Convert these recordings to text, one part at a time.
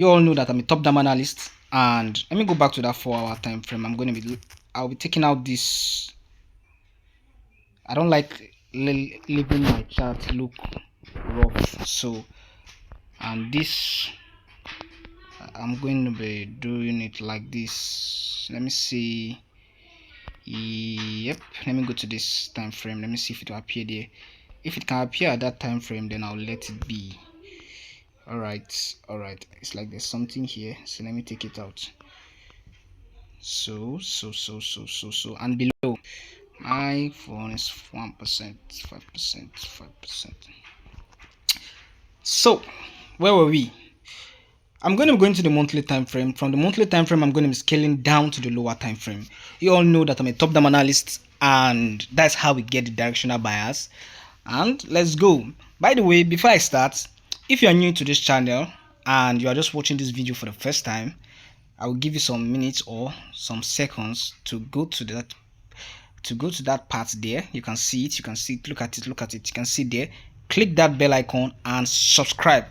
You all know that I'm a top-down analyst, and let me go back to that 4-hour time frame. I'll be taking out this. I don't like leaving my chart look rough, so and this I'm going to be doing it like this. Let me see. Yep, let me go to this time frame. Let me see if it will appear there. If it can appear at that time frame, then I'll let it be. All right, it's like there's something here, so let me take it out. So and below my phone is 1%, 5%, 5%. So where were we? I'm going to go into the monthly time frame. From the monthly time frame, I'm going to be scaling down to the lower time frame. You all know that I'm a top-down analyst, and that's how we get the directional bias. And let's go. By the way, before I start, if you are new to this channel and you are just watching this video for the first time, I will give you some minutes or some seconds to go to that part there. You can see it, look at it, you can see there. Click that bell icon and subscribe.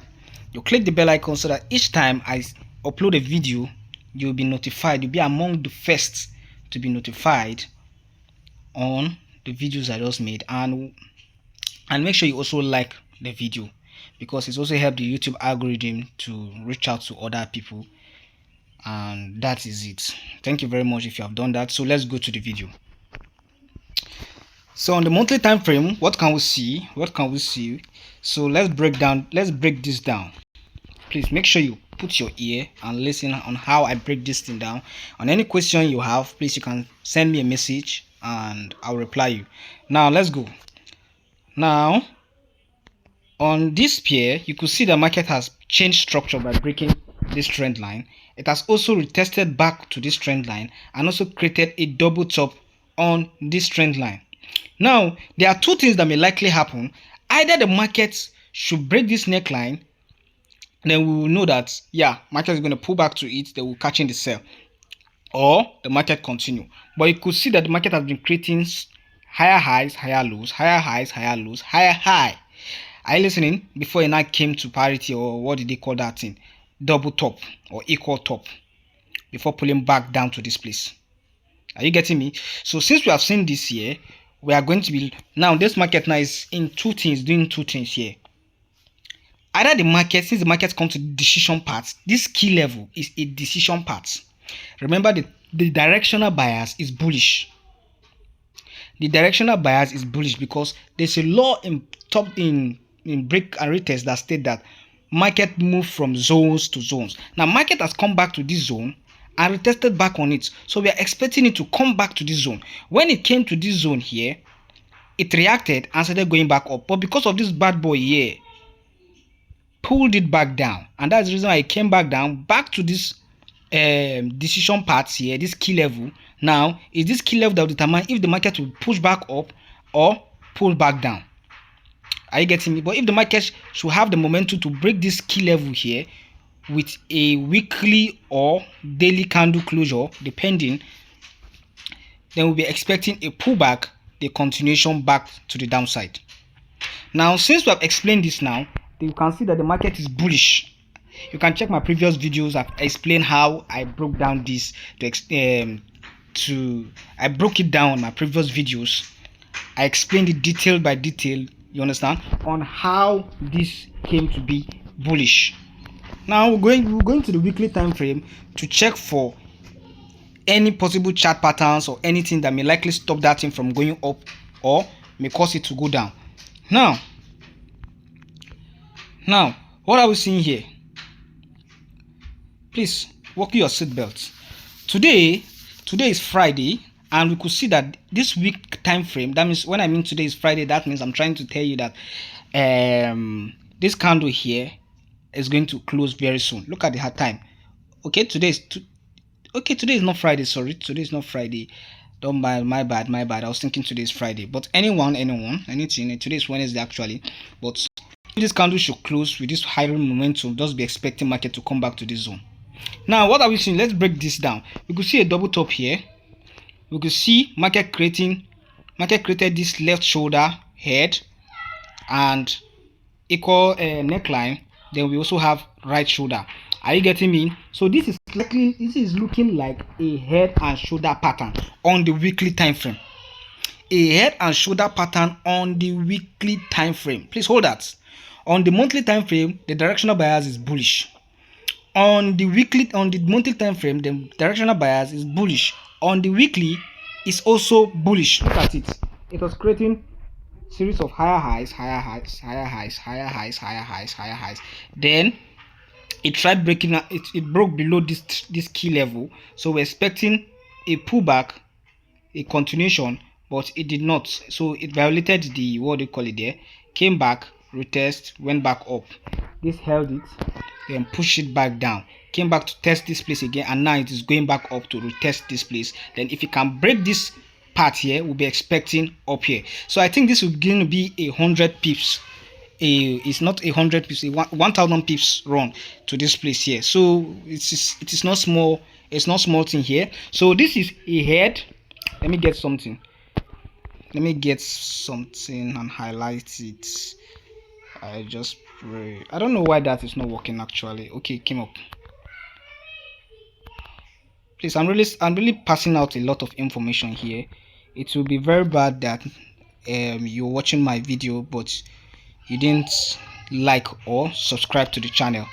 You click the bell icon so that each time I upload a video, you'll be notified. You'll be among the first to be notified on the videos I just made, and make sure you also like the video, because it's also helped the YouTube algorithm to reach out to other people. And that is it. Thank you very much if you have done that. So let's go to the video. So on the monthly time frame, what can we see? So let's break this down. Please make sure you put your ear and listen on how I break this thing down. On any question you have, please, you can send me a message and I'll reply you. Now let's go. Now on this pair, you could see the market has changed structure by breaking this trend line. It has also retested back to this trend line and also created a double top on this trend line. Now there are two things that may likely happen. Either the market should break this neckline, then we will know that market is going to pull back to it, they will catch in the sell, or the market continue. But you could see that the market has been creating higher highs, higher lows, higher highs, higher lows, higher high. Are you listening? Before it now came to parity, or what did they call that thing? Double top or equal top, before pulling back down to this place. Are you getting me? So since we have seen this here, we are going to be now, this market now is in doing two things here. Either the market, since the market comes to the decision part, this key level is a decision part. Remember, the directional bias is bullish. The directional bias is bullish because there's a law in break and retest that state that market move from zones to zones. Now market has come back to this zone and retested back on it, so we are expecting it to come back to this zone. When it came to this zone here, it reacted and started going back up, but because of this bad boy here, pulled it back down, and that's the reason why it came back down back to this decision parts here, this key level. Now is this key level that will determine if the market will push back up or pull back down. Are you getting me? But if the market should have the momentum to break this key level here with a weekly or daily candle closure, depending, then we'll be expecting a pullback, the continuation back to the downside. Now since we have explained this, now you can see that the market is bullish. You can check my previous videos. I've explained how I broke down this I broke it down in my previous videos. I explained it detail by detail, you understand, on how this came to be bullish. Now we're going to the weekly time frame to check for any possible chart patterns or anything that may likely stop that thing from going up or may cause it to go down. Now what are we seeing here? Please buckle your seatbelts. Today is Friday, and we could see that this week time frame, that means when I mean today is Friday, that means I'm trying to tell you that this candle here is going to close very soon. Look at the hard time. Okay, today is not Friday. Sorry, today is not Friday. Don't mind, my bad. I was thinking today is Friday. But anything. Today is Wednesday actually. But this candle should close with this higher momentum. Just be expecting market to come back to this zone. Now what are we seeing? Let's break this down. We could see a double top here. We could see market created this left shoulder head and equal neckline. Then we also have right shoulder. Are you getting me? So this is looking like a head and shoulder pattern on the weekly time frame. A head and shoulder pattern on the weekly time frame. Please hold that. On the monthly time frame, the directional bias is bullish. On the monthly time frame, the directional bias is bullish. On the weekly, it's also bullish. Look at it. It was creating series of higher highs, higher highs, higher highs, higher highs, higher highs, higher highs. Then it tried breaking out. It broke below this key level. So we're expecting a pullback, a continuation, but it did not. So it violated the, what do you call it there, came back, retest, went back up. This held it, then pushed it back down, came back to test this place again, and now it is going back up to retest this place. Then if it can break this part here, we'll be expecting up here. So I think this will going to be 100 pips. It's not 100 pips, 1000 pips run to this place here. So it is not small. It's not small thing here. So this is a head. Let me get something. Let me get something and highlight it. I just pray. I don't know why that is not working actually. Okay, it came up. Please, I'm really passing out a lot of information here. It will be very bad that you're watching my video but you didn't like or subscribe to the channel.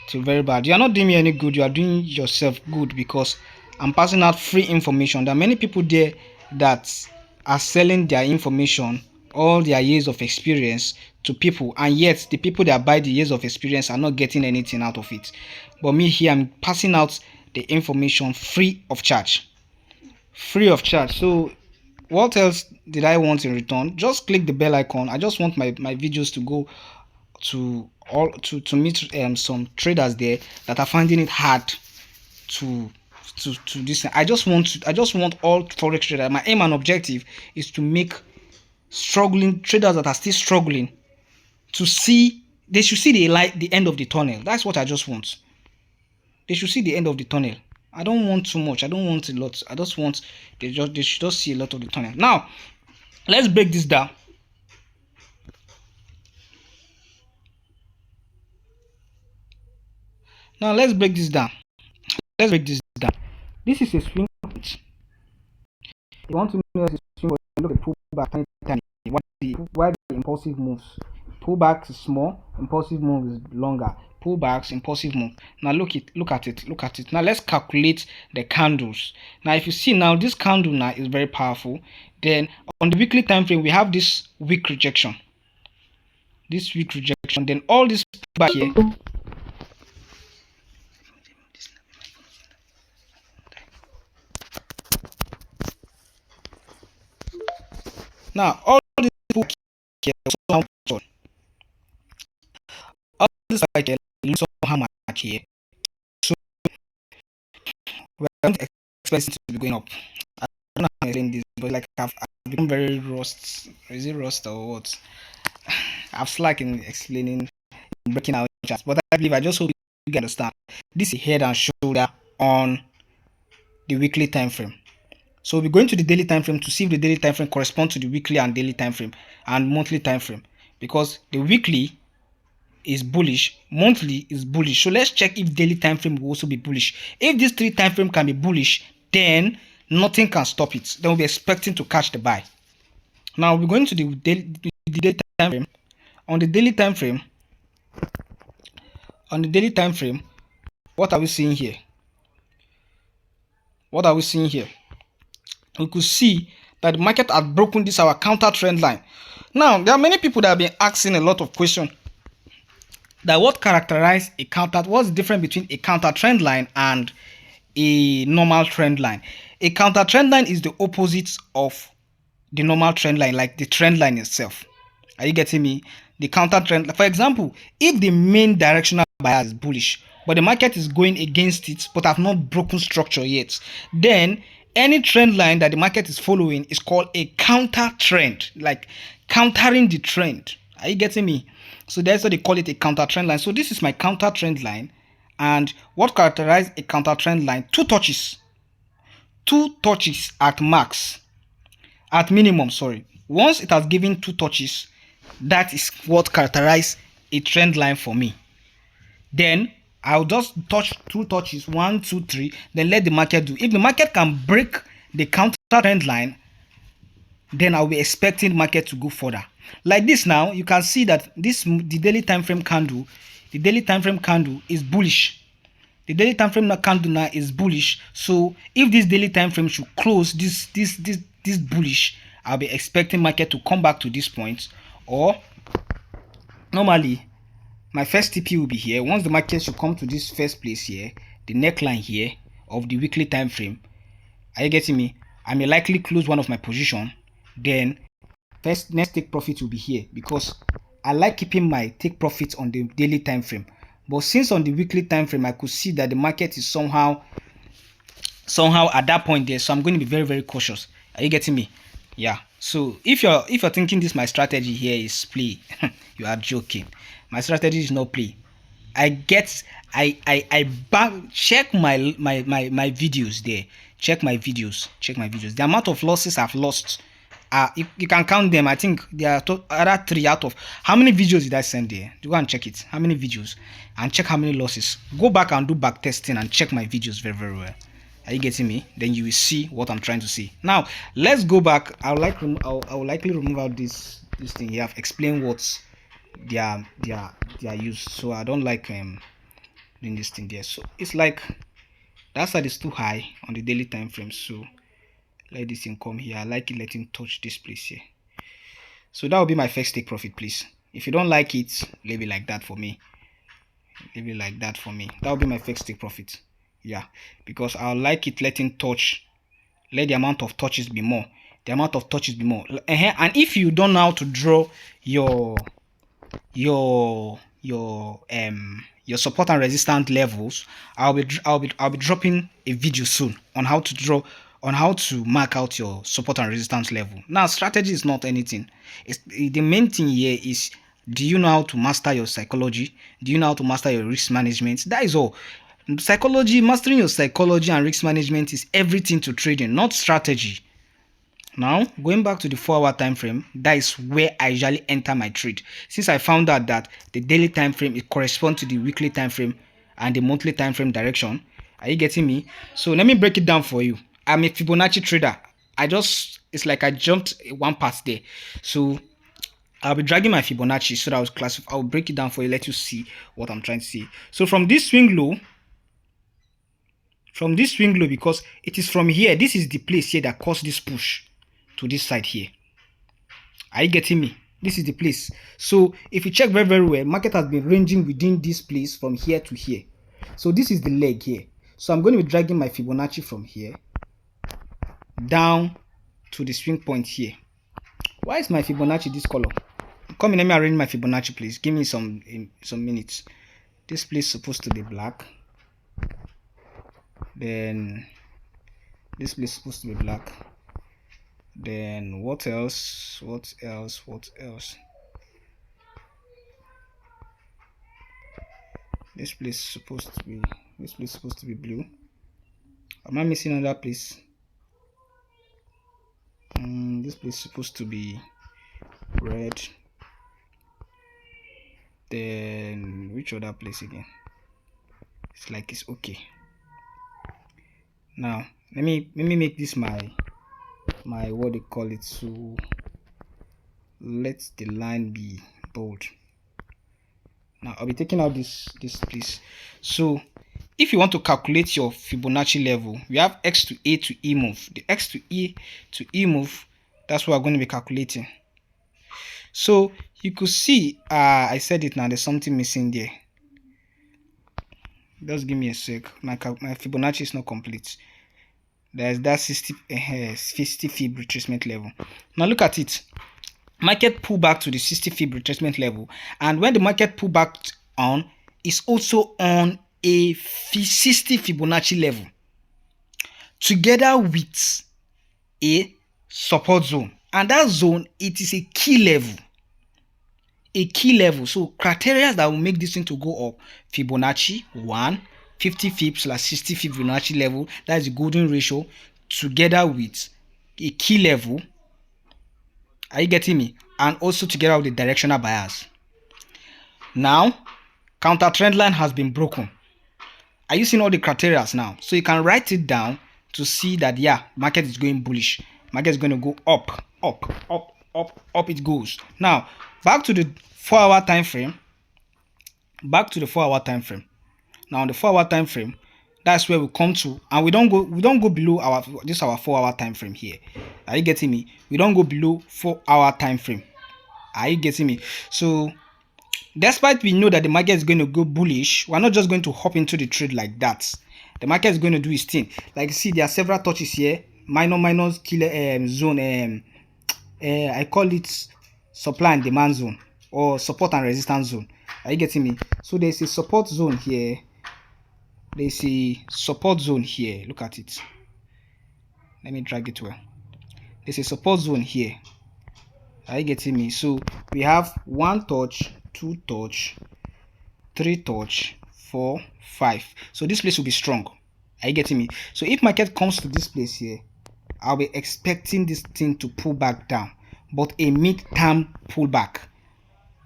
It's very bad. You are not doing me any good. You are doing yourself good because I'm passing out free information. There are many people there that are selling their information, all their years of experience to people, and yet the people that buy the years of experience are not getting anything out of it. But me here, I'm passing out the information free of charge. Free of charge. So what else did I want in return? Just click the bell icon. I just want my videos to go to meet some traders there that are finding it hard to this. I just want all forex traders. My aim and objective is to make struggling traders that are still struggling to see, they should see the light, the end of the tunnel. That's what I just want. They should see the end of the tunnel. I don't want too much. I don't want a lot. I just want they should just see a lot of the tunnel. Now, let's break this down. Now let's break this down. Let's break this down. This is a swing point. If you want to know the swing point, look at pullback tiny. Why the impulsive moves? Pullback is small, impulsive move is longer. Pullbacks, impulsive move. Now look at it. Now let's calculate the candles. Now if you see now, this candle now is very powerful. Then on the weekly time frame, we have this weak rejection. This weak rejection. Then all this pullback here. Now all this pullback here, all this like how much here. So we're not expecting to be going up. I don't know how to explain this, but like I've become very rust. Is it rust or what? I've slack in explaining, breaking out charts, but I believe I just hope you can understand. This is head and shoulder on the weekly time frame. So we're going to the daily time frame to see if the daily time frame corresponds to the weekly and daily time frame and monthly time frame, because the weekly is bullish, monthly is bullish. So let's check if daily time frame will also be bullish. If these three time frame can be bullish, then nothing can stop it. Then we'll be expecting to catch the buy. Now we're going to the daily time frame. On the daily time frame, what are we seeing here? What are we seeing here? We could see that the market had broken this our counter trend line. Now there are many people that have been asking a lot of questions that what characterize a counter, what's the difference between a counter trend line and a normal trend line. A counter trend line is the opposite of the normal trend line, like the trend line itself. Are you getting me? The counter trend, for example, if the main directional bias is bullish but the market is going against it but have not broken structure yet, then any trend line that the market is following is called a counter trend, like countering the trend. Are you getting me? So that's why they call it a counter trend line. So this is my counter trend line, and what characterizes a counter trend line? Two touches at max, at minimum, sorry. Once it has given two touches, that is what characterizes a trend line for me. Then I'll just touch 2 touches, 1, 2, 3, then let the market do. If the market can break the counter trend line, then I'll be expecting market to go further. Like this now, you can see that the daily time frame candle, is bullish. The daily time frame candle now is bullish. So if this daily time frame should close this bullish, I'll be expecting market to come back to this point, or normally my first TP will be here. Once the market should come to this first place here, the neckline here of the weekly time frame. Are you getting me? I may likely close one of my position. Then next take profit will be here, because I like keeping my take profit on the daily time frame. But since on the weekly time frame I could see that the market is somehow at that point there, so I'm going to be very, very cautious. Are you getting me? Yeah. So if you're thinking this my strategy here is play, you are joking. My strategy is not play. Check my videos there. Check my videos. The amount of losses I've lost, you can count them. I think there are other 3 out of how many videos did I send there? Go and check it. How many videos, and check how many losses. Go back and do back testing and check my videos very, very well. Are you getting me? Then you will see what I'm trying to say. Now let's go back. I'll likely remove out this thing here. I've explained what's their use, so I don't like doing this thing there. So it's like that side is too high on the daily time frame, so let this thing come here. I like it letting touch this place here. So that will be my first take profit, please. If you don't like it, leave it like that for me. That will be my first take profit. Yeah, because I like it letting touch. Let the amount of touches be more. And if you don't know how to draw your support and resistance levels, I'll be dropping a video soon on how to mark out your support and resistance level. Now strategy is not anything. The main thing here is, do you know how to master your psychology? Do you know how to master your risk management? That is all. Mastering your psychology and risk management is everything to trading, not strategy. Now going back to the 4-hour time frame, that is where I usually enter my trade, since I found out that the daily time frame it corresponds to the weekly time frame and the monthly time frame direction. Are you getting me? So let me break it down for you. I'm a Fibonacci trader. It's like I jumped one part there. So I'll be dragging my Fibonacci so that I'll break it down for you, let you see what I'm trying to say. So from this swing low, because it is from here, this is the place here that caused this push to this side here. Are you getting me? This is the place. So if you check very, very well, market has been ranging within this place from here to here. So this is the leg here. So I'm going to be dragging my Fibonacci from here down to the swing point here. Why is my Fibonacci this color? Come in, let me arrange my Fibonacci, please. Give me some minutes. This place is supposed to be black. Then this place is supposed to be black. Then what else? This place is supposed to be blue. Am I missing another place? This place is supposed to be red. Then which other place again? It's like it's okay. Now let me make this my what they call it. So let the line be bold. Now I'll be taking out this piece. So if you want to calculate your Fibonacci level, we have X to A to E move. The X to E to E move, that's what we're going to be calculating. So you could see, I said it now, there's something missing there. Just give me a sec. My Fibonacci is not complete. There's that 50 fib retracement level. Now look at it. Market pull back to the 60 fib retracement level, and when the market pull back on, it's also on a 60 Fibonacci level together with a support zone, and that zone, it is a key level. So criteria that will make this thing to go up: Fibonacci 1, 50 fibs / 60 Fibonacci level, that is the golden ratio, together with a key level. Are you getting me? And also together with the directional bias. Now counter trend line has been broken. Are you seeing all the criteria now? So you can write it down to see that, yeah, market is going bullish. Market is going to go up, up, up, up, up it goes. Now, back to the 4-hour time frame. Back to the 4-hour time frame. Now, on the 4-hour time frame, that's where we come to, and we don't go below our 4-hour time frame here. Are you getting me? We don't go below 4-hour time frame. Are you getting me? So despite we know that the market is going to go bullish, we're not just going to hop into the trade like that. The market is going to do its thing. Like you see, there are several touches here. Minor killer zone. I call it supply and demand zone, or support and resistance zone. Are you getting me? So there's a support zone here. There's a support zone here. Look at it. Let me drag it well. There's a support zone here. Are you getting me? So we have 1 touch, 2 touch, 3 touch, 4, 5. So this place will be strong. Are you getting me? So if market comes to this place here, I'll be expecting this thing to pull back down, but a mid-term pullback.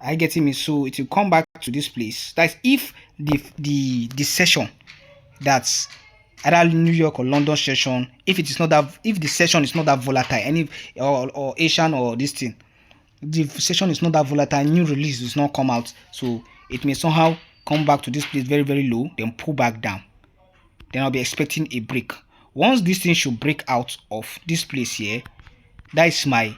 Are you getting me? So it will come back to this place. That's if the session, that's either New York or London session, if the session is not that volatile, or Asian or this thing, the session is not that volatile, new release does not come out, so it may somehow come back to this place very, very low, then pull back down. Then I'll be expecting a break. Once this thing should break out of this place here, that is my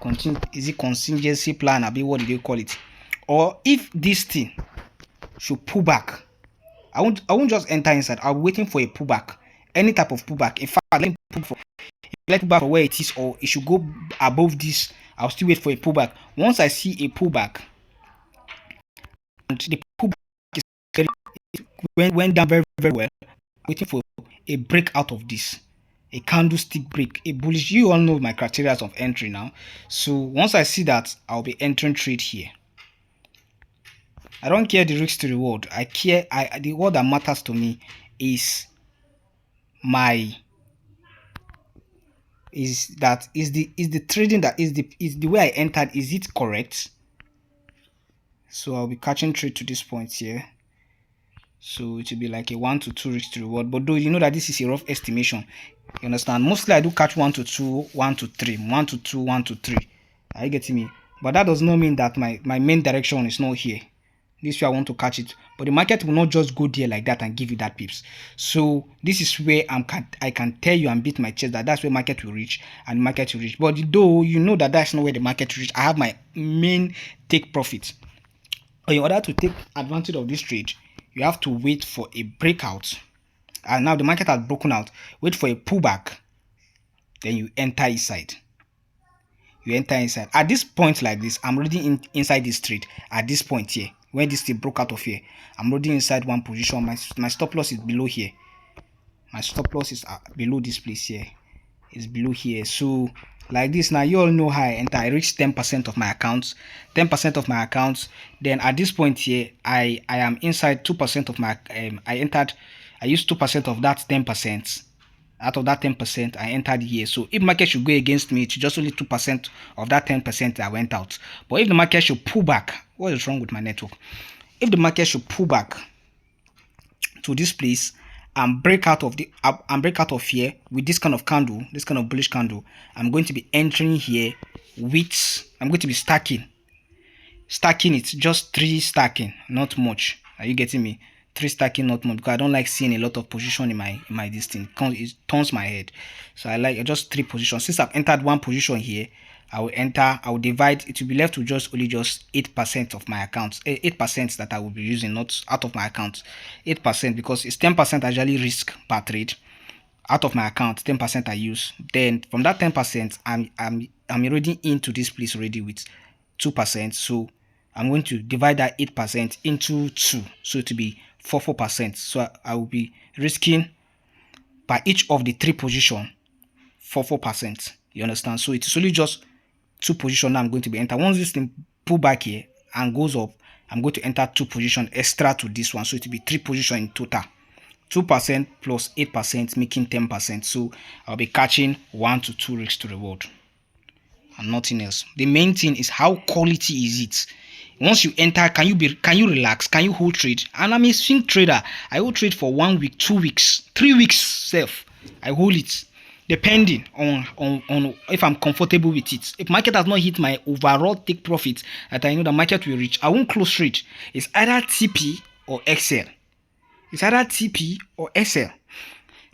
contingency plan, or what do they call it? Or if this thing should pull back, I won't just enter inside. I'll be waiting for a pullback, any type of pullback. In fact, let me pull back for where it is, or it should go above this. I'll still wait for a pullback. Once I see a pullback, and the pullback went down very, very well, waiting for a break out of this, a candlestick break, a bullish. You all know my criteria of entry now. So once I see that, I'll be entering trade here. I don't care the risk to reward. I care. The word that matters to me is the trading, that is the way I entered. Is it correct? So I'll be catching trade to this point here. So it will be like a 1 to 2 risk to reward. But though you know that this is a rough estimation, you understand? Mostly I do catch 1 to 2, 1 to 3, 1 to 2, 1 to 3. Are you getting me? But that does not mean that my main direction is not here. This way I want to catch it, but the market will not just go there like that and give you that pips. So this is where I can tell you and beat my chest that that's where market will reach, and market will reach. But though you know that that's not where the market will reach, I have my main take profit. But in order to take advantage of this trade, you have to wait for a breakout. And now the market has broken out. Wait for a pullback, then you enter inside. You enter inside. At this point like this, I'm already inside this trade. At this point here, when this thing broke out of here, I'm already inside one position. My stop loss is below here. My stop loss is below this place here. It's below here. So like this, now you all know how I enter. I reached 10% of my accounts. 10% of my accounts. Then at this point here, I am inside 2% of my I used 2% of that 10%. Out of that 10%, I entered here. So if market should go against me, it's just only 2% of that 10% that went out. But if the market should pull back, what is wrong with my network? If the market should pull back to this place and break out of here with this kind of candle, this kind of bullish candle, I'm going to be entering here with, I'm going to be stacking it, just 3 stacking, not much. Are you getting me? 3 stacking, not more, because I don't like seeing a lot of position in my this thing. It turns my head. So I like just 3 positions. Since I've entered 1 position here, I will divide. It will be left with only 8% of my accounts. 8% that I will be using, not out of my account. 8%, because it's 10% I usually risk per trade. Out of my account, 10% I use. Then from that 10%, I'm already into this place already with 2%. So I'm going to divide that 8% into 2. So it will be 4%. So I will be risking by each of the 3 positions 4%. You understand? So it's only just 2 positions I'm going to be enter. Once this thing pull back here and goes up, I'm going to enter 2 positions extra to this one. So it will be 3 positions in total. 2% plus 8% making 10%. So I'll be catching 1 to 2 risks to reward and nothing else. The main thing is how quality is it. Once you enter, can you relax? Can you hold trade? And I'm a swing trader. I hold trade for 1 week, 2 weeks, 3 weeks self. I hold it depending on if I'm comfortable with it. If market has not hit my overall take profit that I know the market will reach, I won't close trade. It's either TP or XL. It's either TP or SL.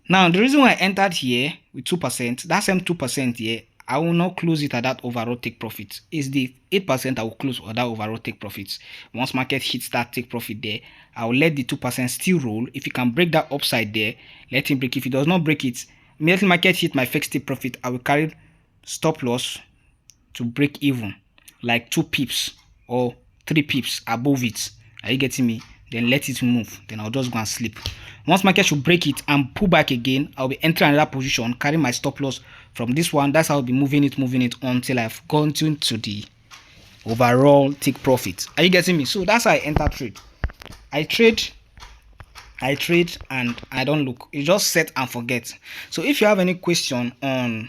Now, the reason why I entered here with 2%, that same 2% here, I will not close it at that overall take profit. It's the 8% I will close at that overall take profits. Once market hits that take profit there, I will let the 2% still roll. If it can break that upside there, let him break. If it does not break it, immediately market hit my fixed take profit, I will carry stop loss to break even, like 2 pips or 3 pips above it. Are you getting me? Then let it move. Then I'll just go and sleep. Once market should break it and pull back again, I'll be entering another position, carry my stop loss from this one. That's how I'll be moving it until I've gone to the overall take profit. Are you getting me? So that's how I enter trade. I trade and I don't look. You just set and forget. So if you have any question on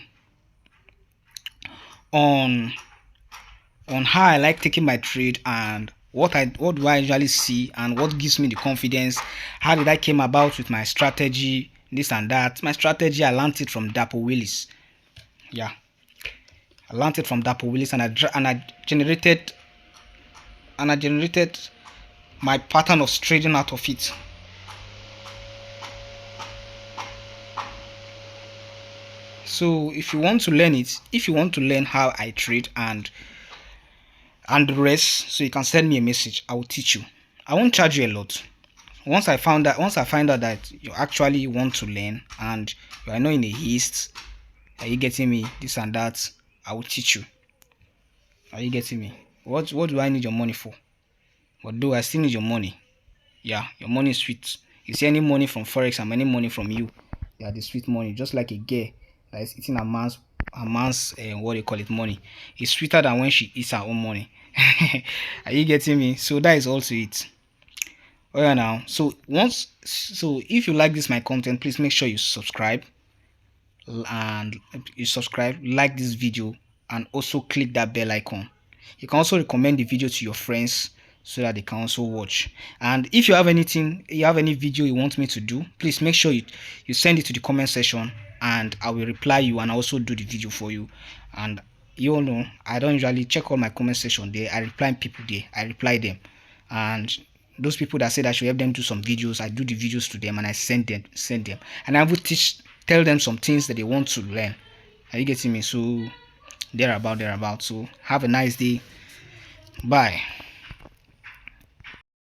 how I like taking my trade and what do I usually see and what gives me the confidence, how did I came about with my strategy, this and that. My strategy, I learned it from Dapo Willis. Yeah, I learned it from Dapo Willis, and I generated my pattern of trading out of it. So if you want to learn it, if you want to learn how I trade and the rest, so you can send me a message. I will teach you. I won't charge you a lot. Once I find out that you actually want to learn and you are not in a haste, are you getting me? This and that, I will teach you. Are you getting me? What do I need your money for? But though I still need your money. Yeah, your money is sweet. You see any money from Forex and any money from you, yeah, the sweet money, just like a girl that is eating a man's what do you call it, money. It's sweeter than when she eats her own money. Are you getting me? So that is also it. Oh yeah, now. So if you like this my content, please make sure you subscribe like this video, and also click that bell icon. You can also recommend the video to your friends so that they can also watch. And if you have any video you want me to do, please make sure you send it to the comment section, and I will reply you and also do the video for you. And you all know I don't usually check all my comment section there. I reply people there. I reply them, and those people that said I should help them do some videos, I do the videos to them and I send them, and I will tell them some things that they want to learn. Are you getting me? So thereabout. So have a nice day. Bye.